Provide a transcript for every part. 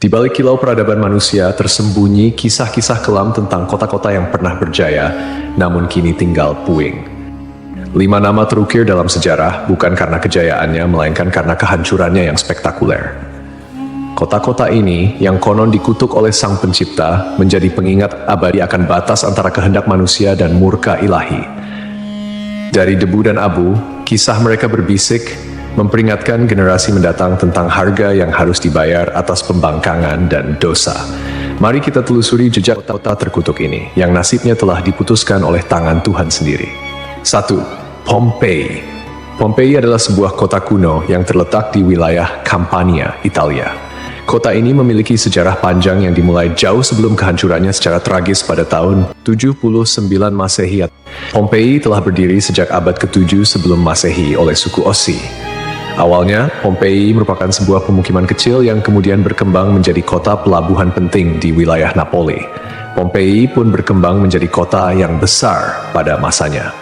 Di balik kilau peradaban manusia tersembunyi kisah-kisah kelam tentang kota-kota yang pernah berjaya, namun kini tinggal puing. 5 nama terukir dalam sejarah bukan karena kejayaannya, melainkan karena kehancurannya yang spektakuler. Kota-kota ini, yang konon dikutuk oleh Sang Pencipta, menjadi pengingat abadi akan batas antara kehendak manusia dan murka ilahi. Dari debu dan abu, kisah mereka berbisik, memperingatkan generasi mendatang tentang harga yang harus dibayar atas pembangkangan dan dosa. Mari kita telusuri jejak kota terkutuk ini, yang nasibnya telah diputuskan oleh tangan Tuhan sendiri. 1. Pompei. Pompei adalah sebuah kota kuno yang terletak di wilayah Campania, Italia. Kota ini memiliki sejarah panjang yang dimulai jauh sebelum kehancurannya secara tragis pada tahun 79 Masehi. Pompei telah berdiri sejak abad ke-7 sebelum Masehi oleh suku Ossi. Awalnya, Pompei merupakan sebuah pemukiman kecil yang kemudian berkembang menjadi kota pelabuhan penting di wilayah Napoli. Pompei pun berkembang menjadi kota yang besar pada masanya.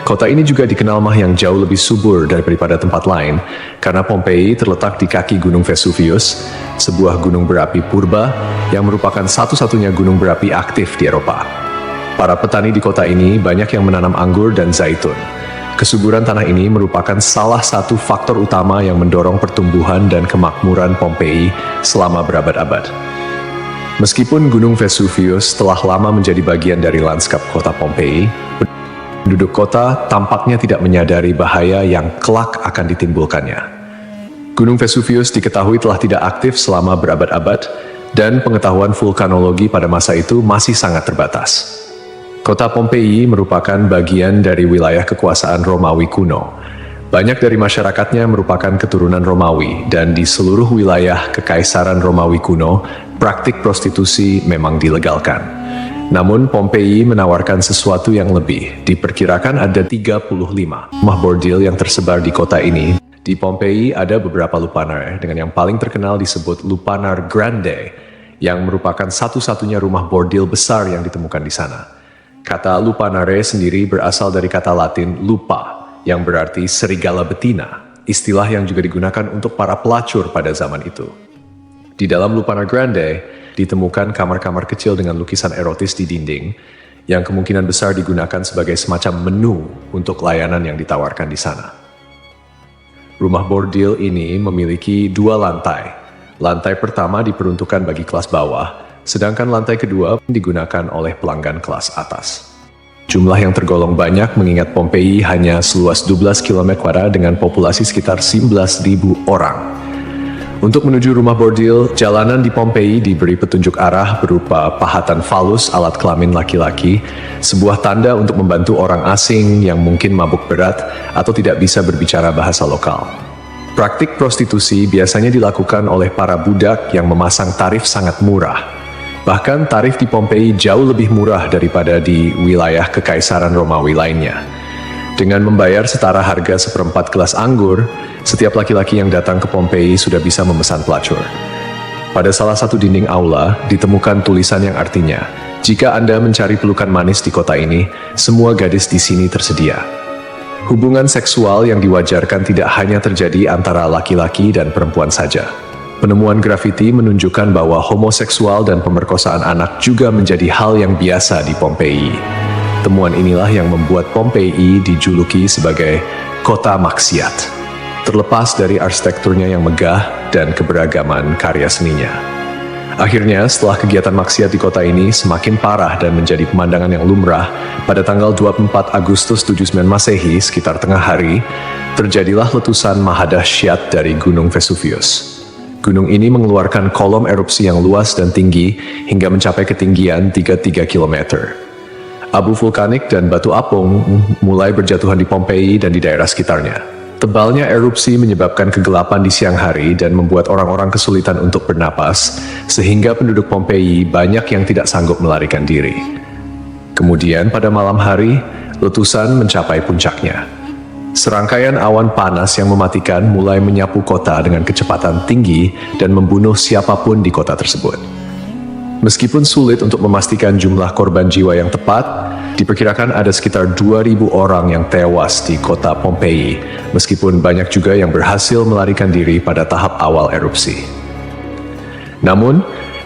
Kota ini juga dikenal yang jauh lebih subur daripada tempat lain, karena Pompei terletak di kaki Gunung Vesuvius, sebuah gunung berapi purba yang merupakan satu-satunya gunung berapi aktif di Eropa. Para petani di kota ini banyak yang menanam anggur dan zaitun. Kesuburan tanah ini merupakan salah satu faktor utama yang mendorong pertumbuhan dan kemakmuran Pompei selama berabad-abad. Meskipun Gunung Vesuvius telah lama menjadi bagian dari lanskap kota Pompei, penduduk kota tampaknya tidak menyadari bahaya yang kelak akan ditimbulkannya. Gunung Vesuvius diketahui telah tidak aktif selama berabad-abad, dan pengetahuan vulkanologi pada masa itu masih sangat terbatas. Kota Pompei merupakan bagian dari wilayah kekuasaan Romawi kuno. Banyak dari masyarakatnya merupakan keturunan Romawi, dan di seluruh wilayah Kekaisaran Romawi kuno, praktik prostitusi memang dilegalkan. Namun Pompei menawarkan sesuatu yang lebih. Diperkirakan ada 35 rumah bordil yang tersebar di kota ini. Di Pompei ada beberapa lupanar, dengan yang paling terkenal disebut Lupanar Grande, yang merupakan satu-satunya rumah bordil besar yang ditemukan di sana. Kata lupanare sendiri berasal dari kata Latin lupa, yang berarti serigala betina, istilah yang juga digunakan untuk para pelacur pada zaman itu. Di dalam Lupanar Grande, ditemukan kamar-kamar kecil dengan lukisan erotis di dinding, yang kemungkinan besar digunakan sebagai semacam menu untuk layanan yang ditawarkan di sana. Rumah bordil ini memiliki 2 lantai. Lantai pertama diperuntukkan bagi kelas bawah, sedangkan lantai kedua digunakan oleh pelanggan kelas atas. Jumlah yang tergolong banyak mengingat Pompei hanya seluas 12 km² dengan populasi sekitar 11.000 orang. Untuk menuju rumah bordil, jalanan di Pompei diberi petunjuk arah berupa pahatan falus alat kelamin laki-laki, sebuah tanda untuk membantu orang asing yang mungkin mabuk berat atau tidak bisa berbicara bahasa lokal. Praktik prostitusi biasanya dilakukan oleh para budak yang memasang tarif sangat murah. Bahkan tarif di Pompei jauh lebih murah daripada di wilayah Kekaisaran Romawi lainnya. Dengan membayar setara harga seperempat gelas anggur, setiap laki-laki yang datang ke Pompei sudah bisa memesan pelacur. Pada salah satu dinding aula, ditemukan tulisan yang artinya, "Jika Anda mencari pelukan manis di kota ini, semua gadis di sini tersedia." Hubungan seksual yang diwajarkan tidak hanya terjadi antara laki-laki dan perempuan saja. Penemuan grafiti menunjukkan bahwa homoseksual dan pemerkosaan anak juga menjadi hal yang biasa di Pompei. Temuan inilah yang membuat Pompei dijuluki sebagai kota maksiat, terlepas dari arsitekturnya yang megah dan keberagaman karya seninya. Akhirnya, setelah kegiatan maksiat di kota ini semakin parah dan menjadi pemandangan yang lumrah, pada tanggal 24 Agustus 79 Masehi, sekitar tengah hari, terjadilah letusan mahadahsyat dari Gunung Vesuvius. Gunung ini mengeluarkan kolom erupsi yang luas dan tinggi hingga mencapai ketinggian 33 km. Abu vulkanik dan batu apung mulai berjatuhan di Pompei dan di daerah sekitarnya. Tebalnya erupsi menyebabkan kegelapan di siang hari dan membuat orang-orang kesulitan untuk bernapas, sehingga penduduk Pompei banyak yang tidak sanggup melarikan diri. Kemudian pada malam hari, letusan mencapai puncaknya. Serangkaian awan panas yang mematikan mulai menyapu kota dengan kecepatan tinggi dan membunuh siapapun di kota tersebut. Meskipun sulit untuk memastikan jumlah korban jiwa yang tepat, diperkirakan ada sekitar 2.000 orang yang tewas di kota Pompei, meskipun banyak juga yang berhasil melarikan diri pada tahap awal erupsi. Namun,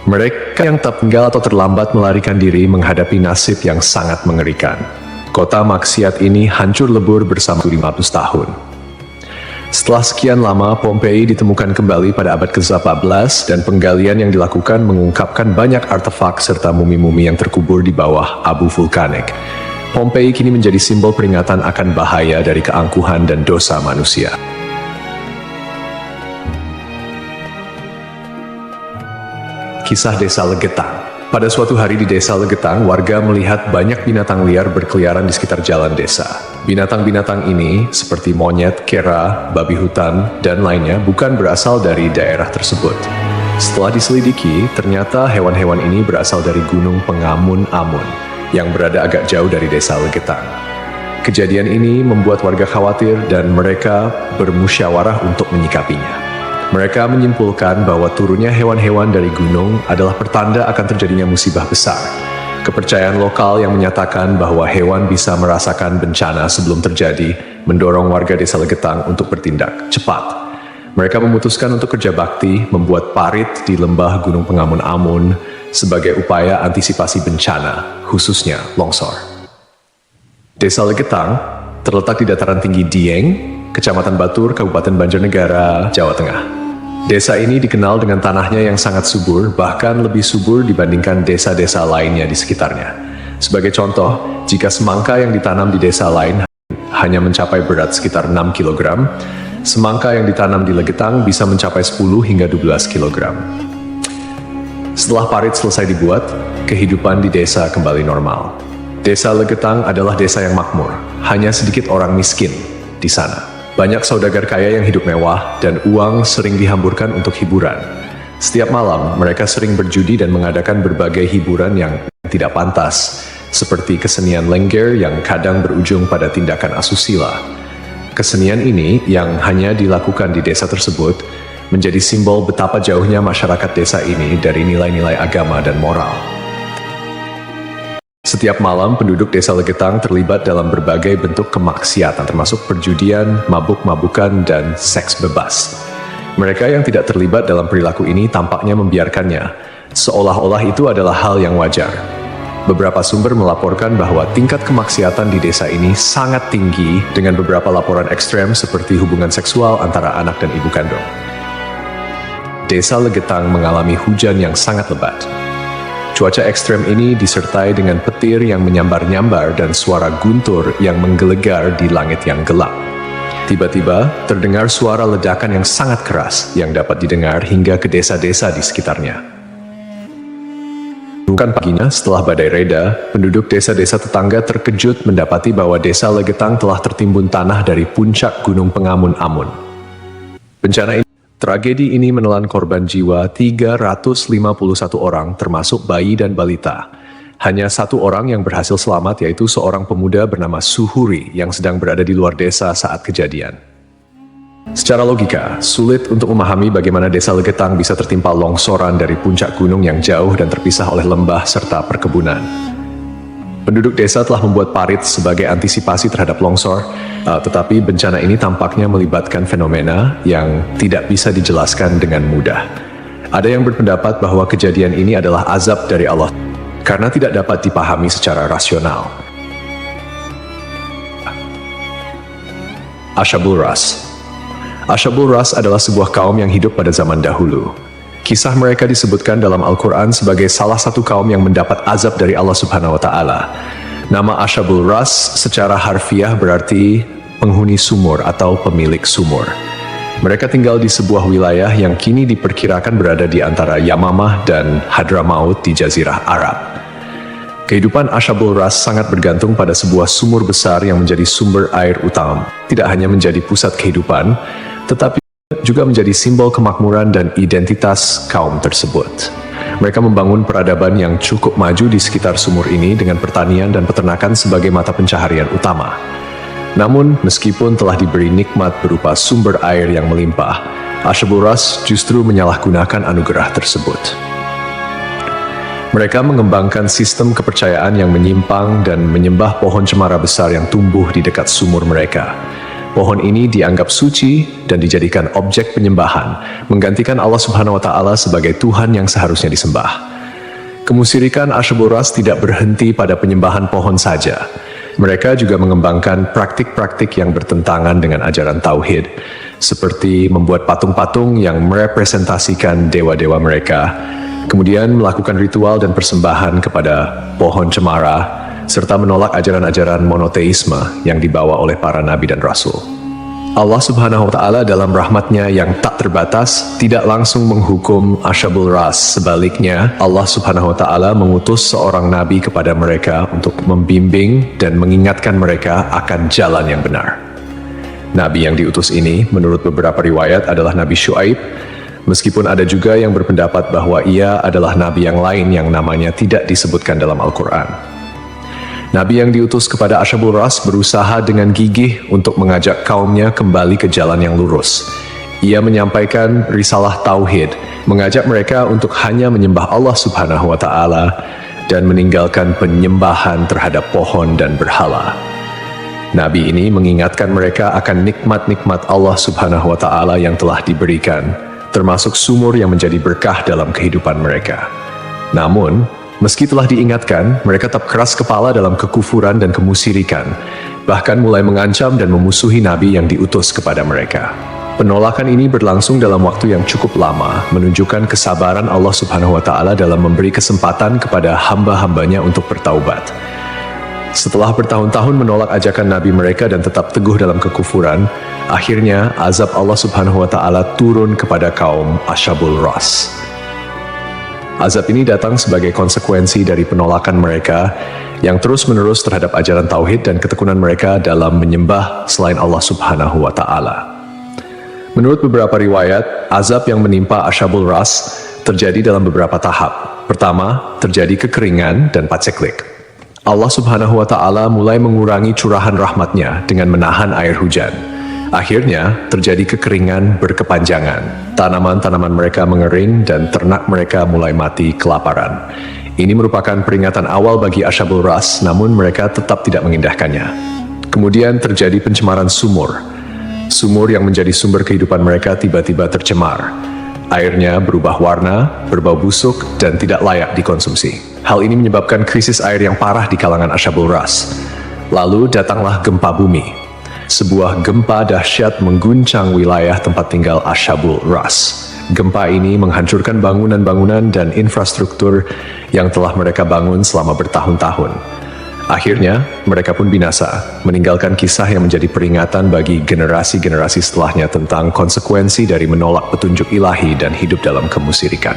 mereka yang tertinggal atau terlambat melarikan diri menghadapi nasib yang sangat mengerikan. Kota maksiat ini hancur lebur bersama 500 tahun. Setelah sekian lama, Pompei ditemukan kembali pada abad ke-14 dan penggalian yang dilakukan mengungkapkan banyak artefak serta mumi-mumi yang terkubur di bawah abu vulkanik. Pompei kini menjadi simbol peringatan akan bahaya dari keangkuhan dan dosa manusia. Kisah Desa Legetang. Pada suatu hari di Desa Legetang, warga melihat banyak binatang liar berkeliaran di sekitar jalan desa. Binatang-binatang ini, seperti monyet, kera, babi hutan, dan lainnya, bukan berasal dari daerah tersebut. Setelah diselidiki, ternyata hewan-hewan ini berasal dari Gunung Pengamun-Amun, yang berada agak jauh dari Desa Legetang. Kejadian ini membuat warga khawatir dan mereka bermusyawarah untuk menyikapinya. Mereka menyimpulkan bahwa turunnya hewan-hewan dari gunung adalah pertanda akan terjadinya musibah besar. Kepercayaan lokal yang menyatakan bahwa hewan bisa merasakan bencana sebelum terjadi mendorong warga Desa Legetang untuk bertindak cepat. Mereka memutuskan untuk kerja bakti membuat parit di lembah Gunung Pengamun-Amun sebagai upaya antisipasi bencana, khususnya longsor. Desa Legetang terletak di dataran tinggi Dieng, Kecamatan Batur, Kabupaten Banjarnegara, Jawa Tengah. Desa ini dikenal dengan tanahnya yang sangat subur, bahkan lebih subur dibandingkan desa-desa lainnya di sekitarnya. Sebagai contoh, jika semangka yang ditanam di desa lain hanya mencapai berat sekitar 6 kg, semangka yang ditanam di Legetang bisa mencapai 10 hingga 12 kg. Setelah parit selesai dibuat, kehidupan di desa kembali normal. Desa Legetang adalah desa yang makmur, hanya sedikit orang miskin di sana. Banyak saudagar kaya yang hidup mewah dan uang sering dihamburkan untuk hiburan. Setiap malam, mereka sering berjudi dan mengadakan berbagai hiburan yang tidak pantas, seperti kesenian lengger yang kadang berujung pada tindakan asusila. Kesenian ini yang hanya dilakukan di desa tersebut menjadi simbol betapa jauhnya masyarakat desa ini dari nilai-nilai agama dan moral. Setiap malam, penduduk Desa Legetang terlibat dalam berbagai bentuk kemaksiatan, termasuk perjudian, mabuk-mabukan, dan seks bebas. Mereka yang tidak terlibat dalam perilaku ini tampaknya membiarkannya, seolah-olah itu adalah hal yang wajar. Beberapa sumber melaporkan bahwa tingkat kemaksiatan di desa ini sangat tinggi, dengan beberapa laporan ekstrem seperti hubungan seksual antara anak dan ibu kandung. Desa Legetang mengalami hujan yang sangat lebat. Cuaca ekstrem ini disertai dengan petir yang menyambar-nyambar dan suara guntur yang menggelegar di langit yang gelap. Tiba-tiba, terdengar suara ledakan yang sangat keras yang dapat didengar hingga ke desa-desa di sekitarnya. Bukan paginya, setelah badai reda, penduduk desa-desa tetangga terkejut mendapati bahwa Desa Legetang telah tertimbun tanah dari puncak Gunung Pengamun-Amun. Tragedi ini menelan korban jiwa 351 orang, termasuk bayi dan balita. Hanya satu orang yang berhasil selamat, yaitu seorang pemuda bernama Suhuri yang sedang berada di luar desa saat kejadian. Secara logika, sulit untuk memahami bagaimana Desa Legetang bisa tertimpa longsoran dari puncak gunung yang jauh dan terpisah oleh lembah serta perkebunan. Penduduk desa telah membuat parit sebagai antisipasi terhadap longsor, tetapi bencana ini tampaknya melibatkan fenomena yang tidak bisa dijelaskan dengan mudah. Ada yang berpendapat bahwa kejadian ini adalah azab dari Allah, karena tidak dapat dipahami secara rasional. Ashabul Ras. Ashabul Ras adalah sebuah kaum yang hidup pada zaman dahulu. Kisah mereka disebutkan dalam Al-Quran sebagai salah satu kaum yang mendapat azab dari Allah Subhanahu wa Ta'ala. Nama Ashabul Ras secara harfiah berarti penghuni sumur atau pemilik sumur. Mereka tinggal di sebuah wilayah yang kini diperkirakan berada di antara Yamamah dan Hadramaut di Jazirah Arab. Kehidupan Ashabul Ras sangat bergantung pada sebuah sumur besar yang menjadi sumber air utama. Tidak hanya menjadi pusat kehidupan, tetapi juga menjadi simbol kemakmuran dan identitas kaum tersebut. Mereka membangun peradaban yang cukup maju di sekitar sumur ini dengan pertanian dan peternakan sebagai mata pencaharian utama. Namun, meskipun telah diberi nikmat berupa sumber air yang melimpah, Ashabul Ras justru menyalahgunakan anugerah tersebut. Mereka mengembangkan sistem kepercayaan yang menyimpang dan menyembah pohon cemara besar yang tumbuh di dekat sumur mereka. Pohon ini dianggap suci dan dijadikan objek penyembahan, menggantikan Allah Subhanahu wa Ta'ala sebagai Tuhan yang seharusnya disembah. Kemusyrikan Asyabul Ras tidak berhenti pada penyembahan pohon saja. Mereka juga mengembangkan praktik-praktik yang bertentangan dengan ajaran Tauhid, seperti membuat patung-patung yang merepresentasikan dewa-dewa mereka, kemudian melakukan ritual dan persembahan kepada pohon cemara, serta menolak ajaran-ajaran monoteisme yang dibawa oleh para nabi dan rasul. Allah Subhanahu wa Ta'ala dalam rahmatnya yang tak terbatas tidak langsung menghukum Asyabul Ras. Sebaliknya, Allah Subhanahu wa Ta'ala mengutus seorang nabi kepada mereka untuk membimbing dan mengingatkan mereka akan jalan yang benar. Nabi yang diutus ini, menurut beberapa riwayat, adalah Nabi Syuaib, meskipun ada juga yang berpendapat bahwa ia adalah nabi yang lain yang namanya tidak disebutkan dalam Al-Quran. Nabi yang diutus kepada Asyabul Ras berusaha dengan gigih untuk mengajak kaumnya kembali ke jalan yang lurus. Ia menyampaikan risalah Tauhid, mengajak mereka untuk hanya menyembah Allah Subhanahu wa Ta'ala dan meninggalkan penyembahan terhadap pohon dan berhala. Nabi ini mengingatkan mereka akan nikmat-nikmat Allah Subhanahu wa Ta'ala yang telah diberikan, termasuk sumur yang menjadi berkah dalam kehidupan mereka. Namun, meski telah diingatkan, mereka tetap keras kepala dalam kekufuran dan kemusyrikan, bahkan mulai mengancam dan memusuhi Nabi yang diutus kepada mereka. Penolakan ini berlangsung dalam waktu yang cukup lama, menunjukkan kesabaran Allah Subhanahu wa Ta'ala dalam memberi kesempatan kepada hamba-hambanya untuk bertaubat. Setelah bertahun-tahun menolak ajakan Nabi mereka dan tetap teguh dalam kekufuran, akhirnya azab Allah Subhanahu wa Ta'ala turun kepada kaum Asyabul Ras. Azab ini datang sebagai konsekuensi dari penolakan mereka yang terus-menerus terhadap ajaran Tauhid dan ketekunan mereka dalam menyembah selain Allah Subhanahu wa Ta'ala. Menurut beberapa riwayat, azab yang menimpa Asyabul Ras terjadi dalam beberapa tahap. Pertama, terjadi kekeringan dan paceklik. Allah Subhanahu wa Ta'ala mulai mengurangi curahan rahmatnya dengan menahan air hujan. Akhirnya, terjadi kekeringan berkepanjangan. Tanaman-tanaman mereka mengering dan ternak mereka mulai mati kelaparan. Ini merupakan peringatan awal bagi Asyabul Ras, namun mereka tetap tidak mengindahkannya. Kemudian terjadi pencemaran sumur. Sumur yang menjadi sumber kehidupan mereka tiba-tiba tercemar. Airnya berubah warna, berbau busuk, dan tidak layak dikonsumsi. Hal ini menyebabkan krisis air yang parah di kalangan Asyabul Ras. Lalu datanglah gempa bumi. Sebuah gempa dahsyat mengguncang wilayah tempat tinggal Asyabul Ras. Gempa ini menghancurkan bangunan-bangunan dan infrastruktur yang telah mereka bangun selama bertahun-tahun. Akhirnya, mereka pun binasa, meninggalkan kisah yang menjadi peringatan bagi generasi-generasi setelahnya tentang konsekuensi dari menolak petunjuk ilahi dan hidup dalam kemusyrikan.